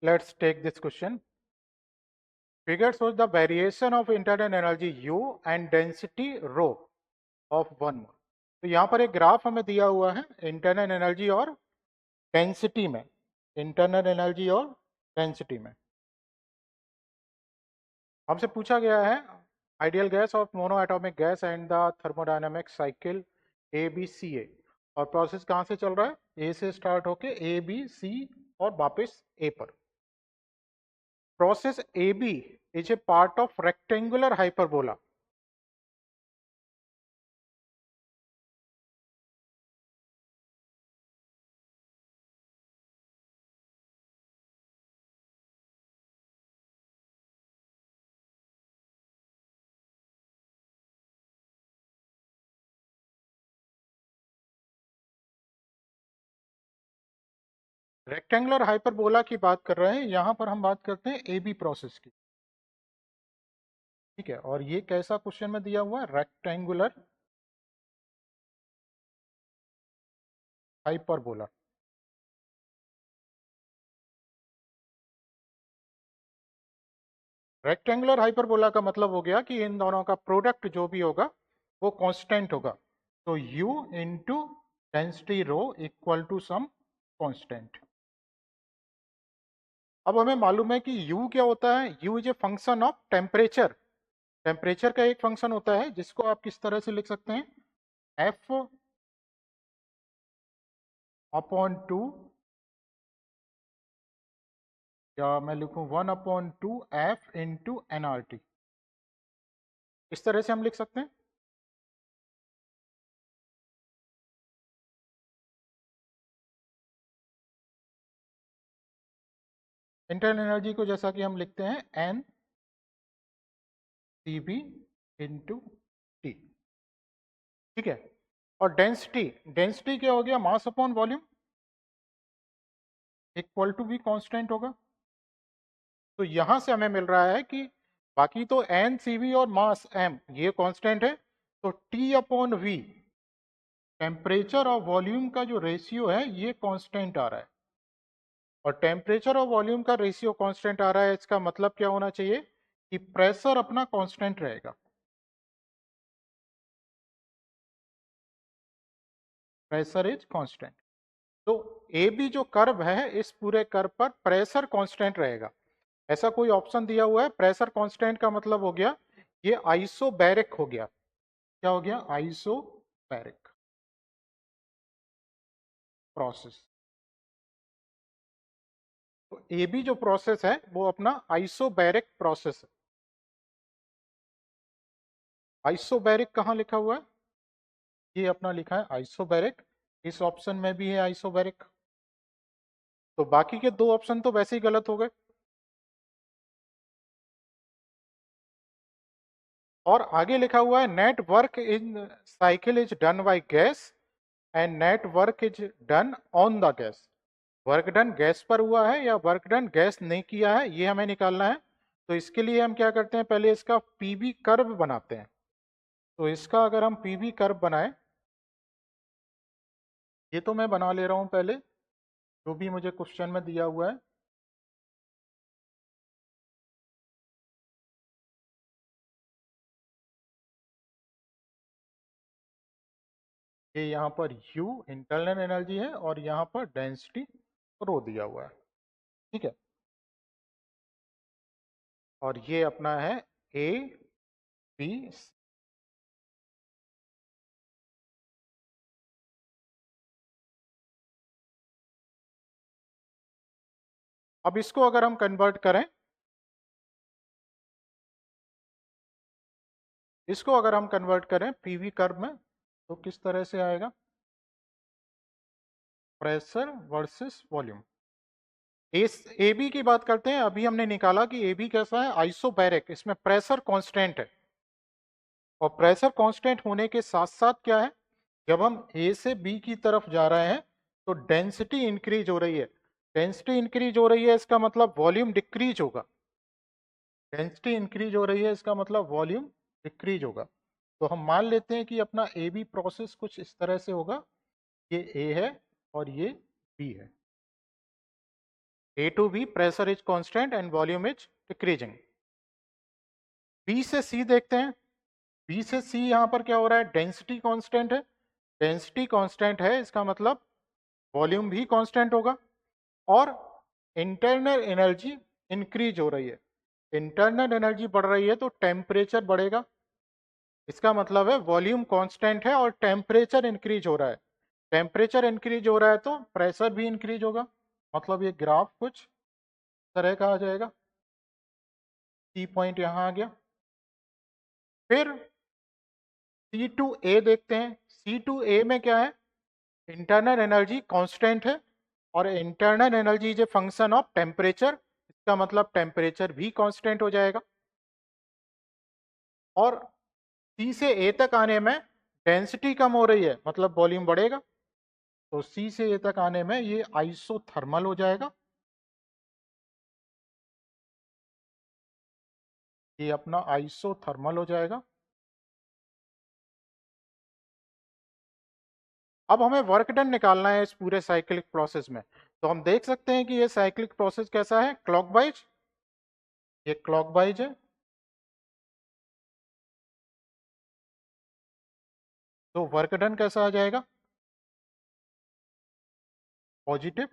let's take this question. Figure shows the variation of internal energy U and density rho of one mole. तो यहाँ पर एक graph हमें दिया हुआ है इंटरनल एनर्जी और डेंसिटी में, इंटरनल एनर्जी और डेंसिटी में हमसे पूछा गया है ideal gas off mono atomic gas and the thermodynamic cycle ABCA, और प्रोसेस कहाँ से चल रहा है, ए से स्टार्ट होके ABC और वापस ए पर. Process AB is a part of rectangular hyperbola. Rectangular hyperbola की बात कर रहे हैं, यहां पर हम बात करते हैं AB प्रोसेस की. ठीक है, और ये कैसा क्वेश्चन में दिया हुआ है, रेक्टेंगुलर हाइपरबोला. रेक्टेंगुलर हाइपरबोला का मतलब हो गया कि इन दोनों का प्रोडक्ट जो भी होगा वो कांस्टेंट होगा. तो U into density rho equal to some constant. अब हमें मालूम है कि U क्या होता है, U is a function of temperature. Temperature का एक फंक्शन होता है जिसको आप किस तरह से लिख सकते हैं, F अपॉन 2, या मैं लिखूं 1/2 F इंटू NRT. इस तरह से हम लिख सकते हैं. इंटरनल एनर्जी को जैसा कि हम लिखते हैं NCB इंटू T. ठीक है, और डेंसिटी, डेंसिटी क्या हो गया, mass upon volume equal to भी कांस्टेंट होगा. तो यहां से हमें मिल रहा है कि बाकी तो NCB और मास M ये कांस्टेंट है, तो T अपॉन V टेम्परेचर और वॉल्यूम का जो रेशियो है ये कांस्टेंट आ रहा है. और टेम्परेचर और वॉल्यूम का रेशियो कांस्टेंट आ रहा है, इसका मतलब क्या होना चाहिए कि प्रेशर अपना कांस्टेंट रहेगा. Pressure is constant. तो ए बी जो कर्व है, इस पूरे कर्व पर प्रेशर कांस्टेंट रहेगा. ऐसा कोई ऑप्शन दिया हुआ है, प्रेशर कांस्टेंट का मतलब हो गया ये आइसोबैरिक हो गया. क्या हो गया, आइसोबैरिक प्रोसेस. तो ए बी जो प्रोसेस है वो अपना आइसोबैरिक प्रोसेस है. आइसोबैरिक कहाँ लिखा हुआ है, ये अपना लिखा है आइसोबैरिक. इस ऑप्शन में भी है आइसोबैरिक. तो बाकी के दो ऑप्शन तो वैसे ही गलत हो गए. और आगे लिखा हुआ है net work in cycle is done by gas and net work is done on the gas. Work done gas पर हुआ है या वर्क डन गैस नहीं किया है, ये हमें निकालना है. तो इसके लिए हम क्या करते हैं, पहले इसका पीवी कर्व बनाते हैं. तो इसका अगर हम पीवी कर्व बनाएं, ये तो मैं बना ले रहा हूं पहले, जो भी मुझे क्वेश्चन में दिया हुआ है. ये यहाँ पर U इंटरनल एनर्जी है और यहाँ पर डेंसिटी रो दिया हुआ है. ठीक है, और ये अपना है A B C. अब इसको अगर हम कन्वर्ट करें, इसको अगर हम कन्वर्ट करें पीवी कर्व में, तो किस तरह से आएगा, pressure versus volume. A B की बात करते हैं. अभी हमने निकाला कि ए बी कैसा है, आइसोबैरिक. इसमें प्रेशर कांस्टेंट है, और प्रेशर कांस्टेंट होने के साथ साथ क्या है, जब हम ए से बी की तरफ जा रहे हैं तो डेंसिटी इंक्रीज हो रही है. डेंसिटी इंक्रीज हो रही है, इसका मतलब वॉल्यूम डिक्रीज होगा. डेंसिटी इंक्रीज हो रही है, इसका मतलब वॉल्यूम डिक्रीज होगा. तो हम मान लेते हैं कि अपना ए बी प्रोसेस कुछ इस तरह से होगा. ये ए है और ये बी है. A to B pressure is constant and volume is decreasing. B से C देखते हैं। B से C यहाँ पर क्या हो रहा है, डेंसिटी कांस्टेंट है। डेंसिटी कांस्टेंट है इसका मतलब वॉल्यूम भी कांस्टेंट होगा और इंटरनल एनर्जी इंक्रीज हो रही है। इंटरनल एनर्जी बढ़ रही है तो टेम्परेचर बढ़ेगा। इसका मतलब है वॉल्यूम कांस्टेंट है और टेम्परेचर इंक्रीज हो रहा है। टेम्परेचर इंक्रीज हो रहा है तो प्रेशर भी इंक्रीज होगा। मतलब ये ग्राफ कुछ तरह का आ जाएगा। सी पॉइंट यहाँ आ गया। फिर C2A देखते हैं। C2A में क्या है, इंटरनल एनर्जी कांस्टेंट है और internal energy is a function of temperature. इसका मतलब टेम्परेचर भी कांस्टेंट हो जाएगा। और C से A तक आने में डेंसिटी कम हो रही है मतलब वॉल्यूम बढ़ेगा। तो C से A तक आने में ये आइसोथर्मल हो जाएगा। ये अपना आइसोथर्मल हो जाएगा। अब हमें वर्क डन निकालना है इस पूरे साइक्लिक प्रोसेस में। तो हम देख सकते हैं कि ये साइक्लिक प्रोसेस कैसा है, क्लॉकवाइज। ये क्लॉकवाइज है। तो वर्क डन कैसा आ जाएगा, पॉजिटिव।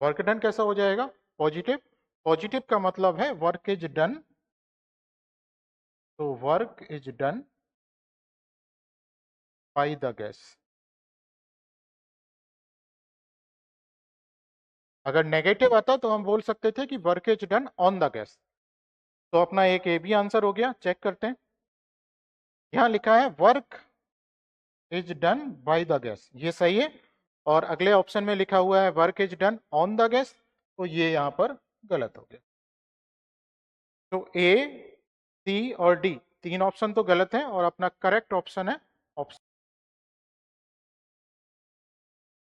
वर्क डन कैसा हो जाएगा, पॉजिटिव। पॉजिटिव का मतलब है वर्क इज डन। तो work is done by the gas. अगर नेगेटिव आता तो हम बोल सकते थे कि work is done on the gas. तो अपना एक ए बी आंसर हो गया। चेक करते हैं। यहां लिखा है work is done by the gas, ये सही है। और अगले ऑप्शन में लिखा हुआ है work is done on the gas, तो ये यहां पर गलत हो गया। तो ए, सी और डी तीन ऑप्शन तो गलत हैं और अपना करेक्ट ऑप्शन है ऑप्शन